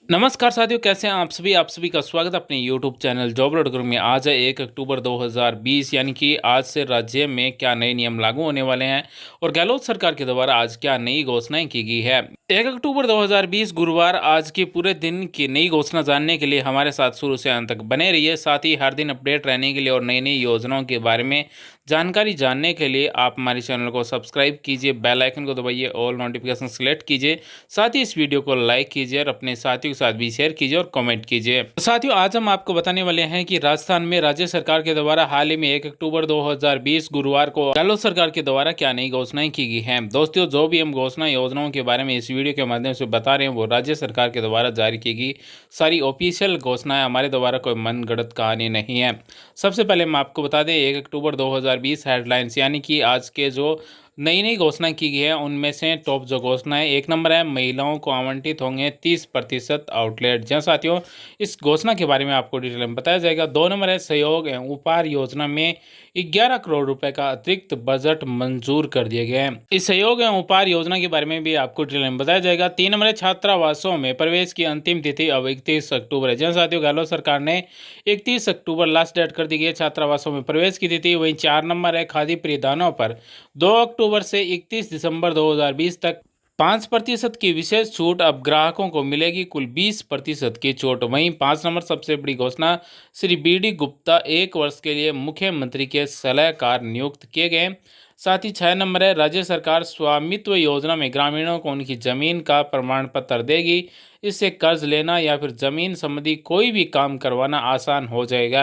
नमस्कार साथियों, कैसे हैं आप सभी का स्वागत है अपने YouTube चैनल जॉब रोड में। आज है 1 अक्टूबर 2020, यानी कि आज से राज्य में क्या नए नियम लागू होने वाले हैं और गहलोत सरकार के द्वारा आज क्या नई घोषणाएं की गई है। 1 अक्टूबर 2020 गुरुवार आज के पूरे दिन की नई घोषणा जानने के लिए हमारे साथ शुरू से अंत तक बने रहिए। साथ ही हर दिन अपडेट रहने के लिए और नई नई योजनाओं के बारे में जानकारी जानने के लिए आप हमारे चैनल को सब्सक्राइब कीजिए, बेल आइकन को दबाइए, ऑल नोटिफिकेशन सेलेक्ट कीजिए। साथ ही इस वीडियो को लाइक कीजिए और अपने साथियों के साथ भी शेयर कीजिए और कमेंट कीजिए। तो साथियों, आज हम आपको बताने वाले हैं कि राजस्थान में राज्य सरकार के द्वारा हाल ही में 1 अक्टूबर 2020 गुरुवार को गहलोत सरकार के द्वारा क्या नई घोषणाएं की गई हैं। दोस्तों, जो भी हम घोषणा योजनाओं के बारे में इस वीडियो के माध्यम से बता रहे हैं वो राज्य सरकार के द्वारा जारी की गई सारी ऑफिशियल घोषणाएं, हमारे द्वारा कोई मनगढ़ंत कहानी नहीं है। सबसे पहले हम आपको बता दें 1 अक्टूबर 2020 हेडलाइंस, यानी कि आज के जो नई नई घोषणा की गई है उनमें से टॉप जो घोषणा है, एक नंबर है महिलाओं को आवंटित होंगे 30% आउटलेट। जहाँ साथियों, इस घोषणा के बारे में आपको डिटेल में बताया जाएगा। 2 नंबर है सहयोग एवं उपहार योजना में 11 करोड़ रुपए का अतिरिक्त बजट मंजूर कर दिए गए हैं। इस सहयोग एवं उपहार योजना के बारे में भी आपको डिटेल में बताया जाएगा। 3 नंबर है छात्रावासों में प्रवेश की अंतिम तिथि अब 31 अक्टूबर है। जहाँ साथियों, गहलोत सरकार ने 31 अक्टूबर लास्ट डेट कर दी गई है छात्रावासों में प्रवेश की तिथि। वहीं 4 नंबर है खादी परिधानों पर 2 अक्टूबर से 31 दिसंबर 2020 तक 5% की विशेष छूट अब ग्राहकों को मिलेगी, कुल 20% की छूट। वहीं 5 नंबर सबसे बड़ी घोषणा, श्री BD गुप्ता 1 वर्ष के लिए मुख्यमंत्री के सलाहकार नियुक्त किए गए। साथ ही 6 नंबर है राज्य सरकार स्वामित्व योजना में ग्रामीणों को उनकी जमीन का प्रमाण पत्र देगी। इससे कर्ज लेना या फिर जमीन संबंधी कोई भी काम करवाना आसान हो जाएगा।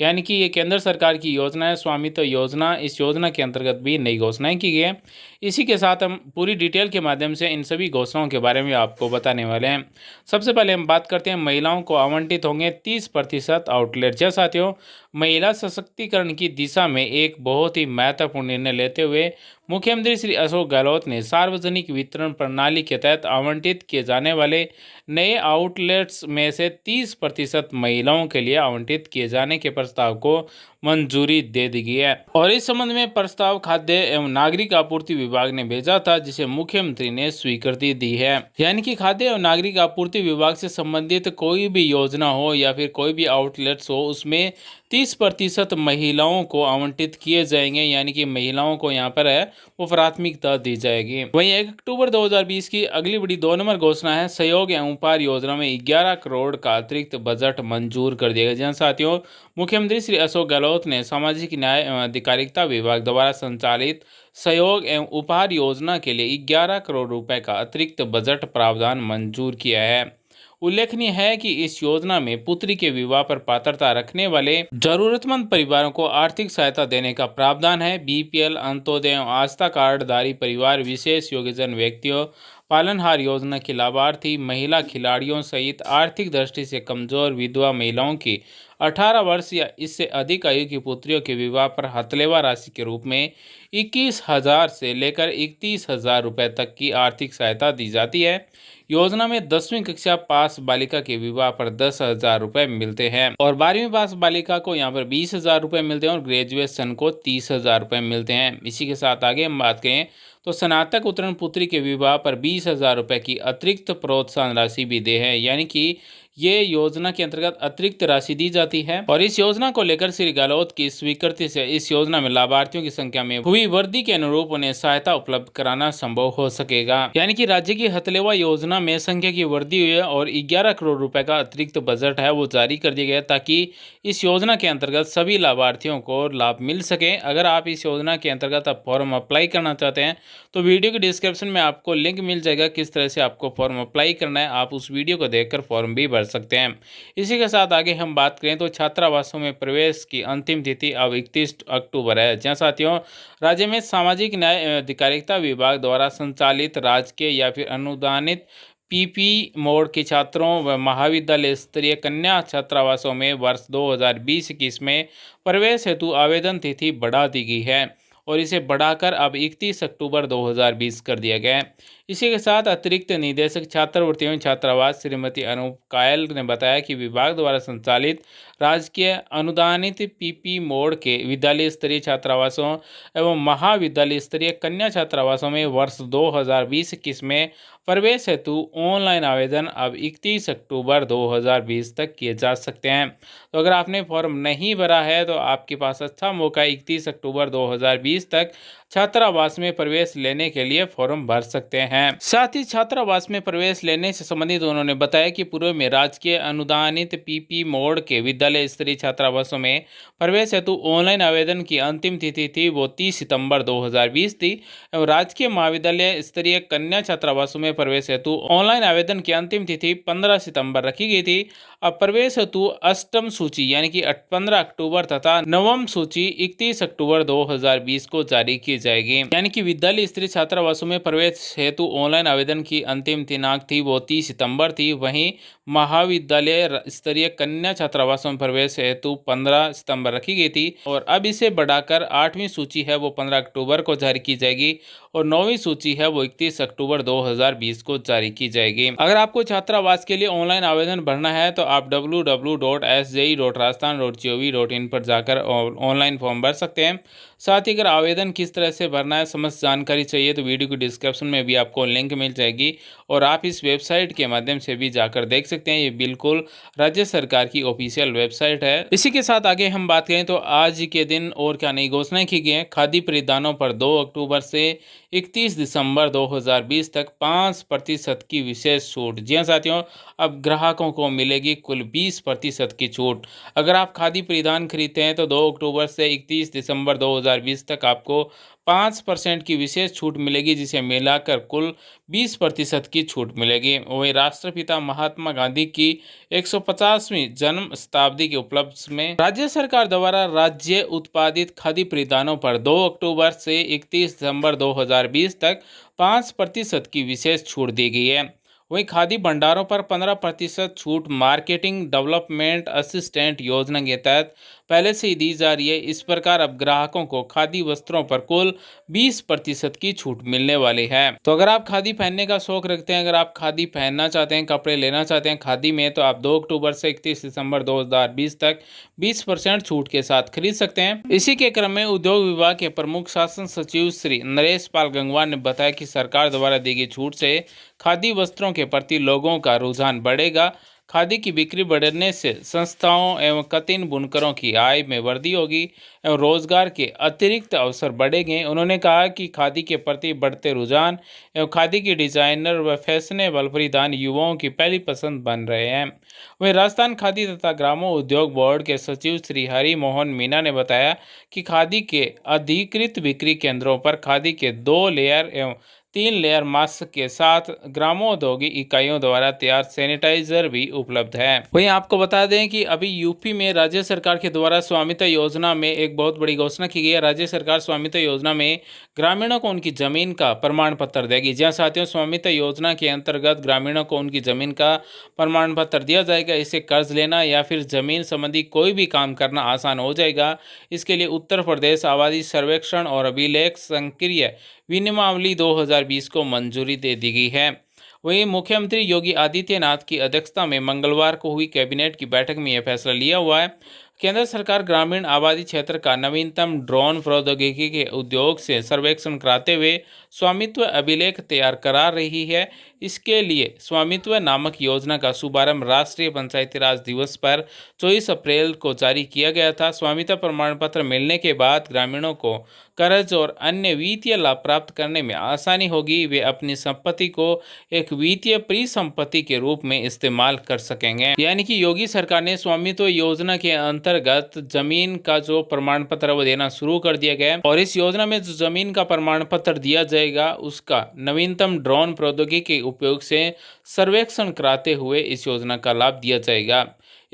यानी कि ये केंद्र सरकार की योजना है स्वामित्व योजना। इस योजना के अंतर्गत भी नई घोषणाएं की गई है। इसी के साथ हम पूरी डिटेल के माध्यम से इन सभी घोषणाओं के बारे में आपको बताने वाले हैं। सबसे पहले हम बात करते हैं महिलाओं को आवंटित होंगे 30% आउटलेट। जैसा साथियों, महिला सशक्तिकरण की दिशा में एक बहुत ही महत्वपूर्ण निर्णय लेते हुए मुख्यमंत्री श्री अशोक गहलोत ने सार्वजनिक वितरण प्रणाली के तहत आवंटित किए जाने वाले नए आउटलेट्स में से 30% महिलाओं के लिए आवंटित किए जाने के प्रस्ताव को मंजूरी दे दी गई है। और इस संबंध में प्रस्ताव खाद्य एवं नागरिक आपूर्ति विभाग ने भेजा था, जिसे मुख्यमंत्री ने स्वीकृति दी है। यानी कि खाद्य एवं नागरिक आपूर्ति विभाग से संबंधित कोई भी योजना हो या फिर कोई भी आउटलेट्स हो, उसमें 30% महिलाओं को आवंटित किए जाएंगे। यानी कि महिलाओं को यहाँ पर है वो प्राथमिकता दी जाएगी। वहीं 1 अक्टूबर 2020 की अगली बड़ी 2 नंबर घोषणा है सहयोग एवं उपहार योजना में 11 करोड़ का अतिरिक्त बजट मंजूर कर दिया गया। जहाँ साथियों, मुख्यमंत्री श्री अशोक गहलोत ने सामाजिक न्याय एवं अधिकारिता विभाग द्वारा संचालित सहयोग एवं उपहार योजना के लिए 11 करोड़ रुपए का अतिरिक्त बजट प्रावधान मंजूर किया है। उल्लेखनीय है कि इस योजना में पुत्री के विवाह पर पात्रता रखने वाले जरूरतमंद परिवारों को आर्थिक सहायता देने का प्रावधान है। BPL, अंत्योदय एवं आस्था कार्डधारी परिवार, विशेष योग्यजन व्यक्तियों, पालनहार योजना के लाभार्थी, महिला खिलाड़ियों सहित आर्थिक दृष्टि से कमजोर विधवा महिलाओं की 18 वर्ष या इससे अधिक आयु की पुत्रियों के विवाह पर हथलेवा राशि के रूप में 21,000 से लेकर 31,000 रुपये तक की आर्थिक सहायता दी जाती है। योजना में 10वीं कक्षा पास बालिका के विवाह पर 10,000 रुपये मिलते हैं और 12वीं पास बालिका को यहाँ पर 20,000 रुपये मिलते हैं और ग्रेजुएशन को 30,000 रुपये मिलते हैं। इसी के साथ आगे हम बात करें तो स्नातक उत्तीर्ण पुत्री के विवाह पर 20,000 रुपये की अतिरिक्त प्रोत्साहन राशि भी दे है। यानी कि ये योजना के अंतर्गत अतिरिक्त राशि दी जाती है। और इस योजना को लेकर श्री गहलोत की स्वीकृति से इस योजना में लाभार्थियों की संख्या में हुई वृद्धि के अनुरूप उन्हें सहायता उपलब्ध कराना संभव हो सकेगा। यानी कि राज्य की हथलेवा योजना में संख्या की वृद्धि हुई है और 11 करोड़ रुपए का अतिरिक्त बजट है वो जारी कर दिया गया, ताकि इस योजना के अंतर्गत सभी लाभार्थियों को लाभ मिल सके। अगर आप इस योजना के अंतर्गत आप फॉर्म अप्लाई करना चाहते हैं तो वीडियो के डिस्क्रिप्शन में आपको लिंक मिल जाएगा किस तरह से आपको फॉर्म अप्लाई करना है। आप उस वीडियो को देखकर फॉर्म भी भर सकते हैं। इसी के साथ आगे हम बात करें तो छात्रावासों में प्रवेश की अंतिम तिथि अब 31 अक्टूबर है। जहाँ साथियों, राज्य में सामाजिक न्याय एवं अधिकारिता विभाग द्वारा संचालित राजकीय या फिर अनुदानित PP मोड के छात्रों व महाविद्यालय स्तरीय कन्या छात्रावासों में वर्ष 2020-21 में प्रवेश हेतु आवेदन तिथि बढ़ा दी गई है और इसे बढ़ाकर अब 31 अक्टूबर 2020 कर दिया गया है। इसी के साथ अतिरिक्त निदेशक छात्रवृत्ति एवं छात्रावास श्रीमती अनूप कायल ने बताया कि विभाग द्वारा संचालित राजकीय अनुदानित पीपी मोड के विद्यालय स्तरीय छात्रावासों एवं महाविद्यालय स्तरीय कन्या छात्रावासों में वर्ष 2020-21 में प्रवेश हेतु ऑनलाइन आवेदन अब 31 अक्टूबर 2020 तक किए जा सकते हैं। तो अगर आपने फॉर्म नहीं भरा है तो आपके पास अच्छा मौका है 31 अक्टूबर 2020 तक छात्रावास में प्रवेश लेने के लिए फॉर्म भर सकते हैं। साथ ही छात्रावास में प्रवेश लेने से संबंधित उन्होंने बताया कि पूर्व में राजकीय अनुदानित पीपी मोड के विद्यालय स्तरीय छात्रावासों में प्रवेश हेतु ऑनलाइन आवेदन की अंतिम तिथि थी वो 30 सितंबर 2020 थी एवं राजकीय महाविद्यालय स्तरीय कन्या छात्रावासों में प्रवेश हेतु ऑनलाइन आवेदन की अंतिम तिथि 15 सितंबर रखी गई थी। अब प्रवेश हेतु अष्टम सूची यानी कि 15 अक्टूबर तथा नवम सूची 31 अक्टूबर 2020 को जारी की जाएगी। यानी कि विद्यालय स्तरीय छात्रावासों में प्रवेश हेतु ऑनलाइन आवेदन की अंतिम दिनांक थी वो 30 सितंबर थी। वहीं महाविद्यालय स्तरीय कन्या छात्रावासों में प्रवेश हेतु 15 सितंबर रखी गई थी और अब इसे बढ़ाकर 8वीं सूची है वो 15 अक्टूबर को जारी की जाएगी और 9वीं सूची है वो 31 अक्टूबर 2020 को जारी की जाएगी। अगर आपको छात्रावास के लिए ऑनलाइन आवेदन भरना है तो आप www.sji.rajasthan.gov.in पर जाकर ऑनलाइन फॉर्म भर सकते हैं। साथ ही अगर आवेदन किस तरह से भरना है समस्त जानकारी चाहिए तो वीडियो की डिस्क्रिप्शन में भी आपको लिंक मिल जाएगी और आप इस वेबसाइट के माध्यम से भी जाकर देख सकते हैं। ये बिल्कुल राज्य सरकार की ऑफिशियल वेबसाइट है। इसी के साथ आगे हम बात करें तो आज के दिन और क्या नई घोषणाएं की गई हैं। खादी परिधानों पर 2 अक्टूबर से 31 दिसंबर 2020 तक 5% की विशेष छूट। जी हाँ साथियों, अब ग्राहकों को मिलेगी कुल 20% की छूट। अगर आप खादी परिधान खरीदते हैं तो 2 अक्टूबर से 31 दिसंबर 2020 तक आपको 5% की विशेष छूट मिलेगी, जिसे मिलाकर कुल 20% की छूट मिलेगी। वही राष्ट्रपिता महात्मा गांधी की 150वीं जन्म शताब्दी के उपलक्ष्य में राज्य सरकार द्वारा राज्य उत्पादित खादी परिधानों पर 2 अक्टूबर से 31 दिसंबर 2020 तक 5% की विशेष छूट दी गई है। वहीं खादी भंडारों पर 15% छूट मार्केटिंग डेवलपमेंट असिस्टेंट योजना के तहत पहले से ही दी जा रही है। इस प्रकार अब ग्राहकों को खादी वस्त्रों पर कुल 20% की छूट मिलने वाली है। तो अगर आप खादी पहनने का शौक रखते हैं, अगर आप खादी पहनना चाहते हैं, कपड़े लेना चाहते हैं खादी में, तो आप 2 अक्टूबर से 31 दिसंबर 2020 तक 20% छूट के साथ खरीद सकते हैं। इसी के क्रम में उद्योग विभाग के प्रमुख शासन सचिव श्री नरेश पाल गंगवार ने बताया कि सरकार द्वारा दी गई छूट से खादी वस्त्रों के प्रति लोगों का रुझान बढ़ेगा। खादी की बिक्री बढ़ने से संस्थाओं एवं कतिन बुनकरों की आय में वृद्धि होगी एवं रोजगार के अतिरिक्त अवसर बढ़ेंगे। उन्होंने कहा कि खादी के प्रति बढ़ते रुझान एवं खादी की डिजाइनर व फैशनेबल परिधान युवाओं की पहली पसंद बन रहे हैं। वहीं राजस्थान खादी तथा ग्रामोद्योग बोर्ड के सचिव श्री हरि मोहन मीना ने बताया कि खादी के अधिकृत बिक्री केंद्रों पर खादी के 2 लेयर एवं 3 लेयर मास्क के साथ ग्रामोद्योगी इकाइयों द्वारा तैयार सैनिटाइजर भी उपलब्ध है। वहीं आपको बता दें कि अभी यूपी में राज्य सरकार के द्वारा स्वामित्व योजना में एक बहुत बड़ी घोषणा की गई है। राज्य सरकार स्वामित्व योजना में ग्रामीणों को उनकी जमीन का प्रमाण पत्र देगी। जहां साथियों, स्वामित्व योजना के अंतर्गत ग्रामीणों को उनकी जमीन का प्रमाण पत्र दिया जाएगा। इससे कर्ज लेना या फिर जमीन संबंधी कोई भी काम करना आसान हो जाएगा। इसके लिए उत्तर प्रदेश आबादी सर्वेक्षण और अभिलेख संक्रिय विनियमावली 2020 को मंजूरी दे दी गई है। वहीं मुख्यमंत्री योगी आदित्यनाथ की अध्यक्षता में मंगलवार को हुई कैबिनेट की बैठक में यह फैसला लिया हुआ है। केंद्र सरकार ग्रामीण आबादी क्षेत्र का नवीनतम ड्रोन प्रौद्योगिकी के उद्योग से सर्वेक्षण कराते हुए स्वामित्व अभिलेख तैयार करा रही है। इसके लिए स्वामित्व नामक योजना का शुभारंभ राष्ट्रीय पंचायती राज दिवस पर 24 अप्रैल को जारी किया गया था। स्वामित्व प्रमाण पत्र मिलने के बाद ग्रामीणों को कर्ज और अन्य वित्तीय लाभ प्राप्त करने में आसानी होगी। वे अपनी संपत्ति को एक वित्तीय परिसंपत्ति के रूप में इस्तेमाल कर सकेंगे। यानी कि योगी सरकार ने स्वामित्व योजना के अंतर्गत जमीन का जो प्रमाण पत्र वो देना शुरू कर दिया गया है और इस योजना में जो जमीन का प्रमाण पत्र दिया जाएगा उसका नवीनतम ड्रोन प्रौद्योगिकी के उपयोग से सर्वेक्षण कराते हुए इस योजना का लाभ दिया जाएगा।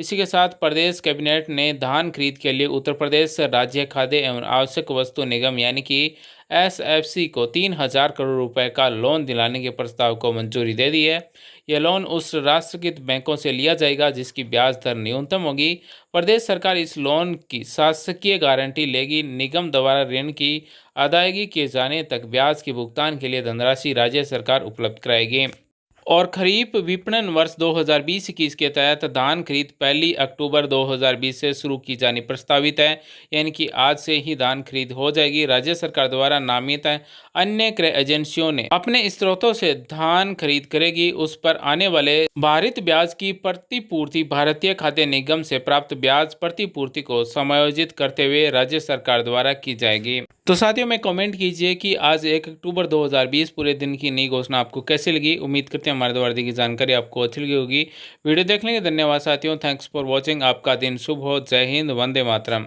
इसी के साथ प्रदेश कैबिनेट ने धान खरीद के लिए उत्तर प्रदेश राज्य खाद्य एवं आवश्यक वस्तु निगम यानी कि एसएफसी को 3,000 करोड़ रुपए का लोन दिलाने के प्रस्ताव को मंजूरी दे दी है। यह लोन उस राष्ट्रीयकृत बैंकों से लिया जाएगा जिसकी ब्याज दर न्यूनतम होगी। प्रदेश सरकार इस लोन की शासकीय गारंटी लेगी। निगम द्वारा ऋण की अदायगी किए जाने तक ब्याज के भुगतान के लिए धनराशि राज्य सरकार उपलब्ध कराएगी। और खरीफ विपणन वर्ष 2020-21 के तहत धान खरीद 1 अक्टूबर 2020 से शुरू की जानी प्रस्तावित है, यानी कि आज से ही धान खरीद हो जाएगी। राज्य सरकार द्वारा नामित अन्य क्रय एजेंसियों ने अपने स्रोतों से धान खरीद करेगी। उस पर आने वाले भारित ब्याज की प्रतिपूर्ति भारतीय खाद्य निगम से प्राप्त ब्याज प्रतिपूर्ति को समायोजित करते हुए राज्य सरकार द्वारा की जाएगी। तो साथियों में कमेंट कीजिए कि आज 1 अक्टूबर 2020 पूरे दिन की नई घोषणा आपको कैसी लगी। उम्मीद करते हैं हमारे द्वारा दी गई जानकारी आपको अच्छी लगी होगी। वीडियो देखने के धन्यवाद साथियों। Thanks for watching. आपका दिन शुभ हो। जय हिंद, वंदे मातरम।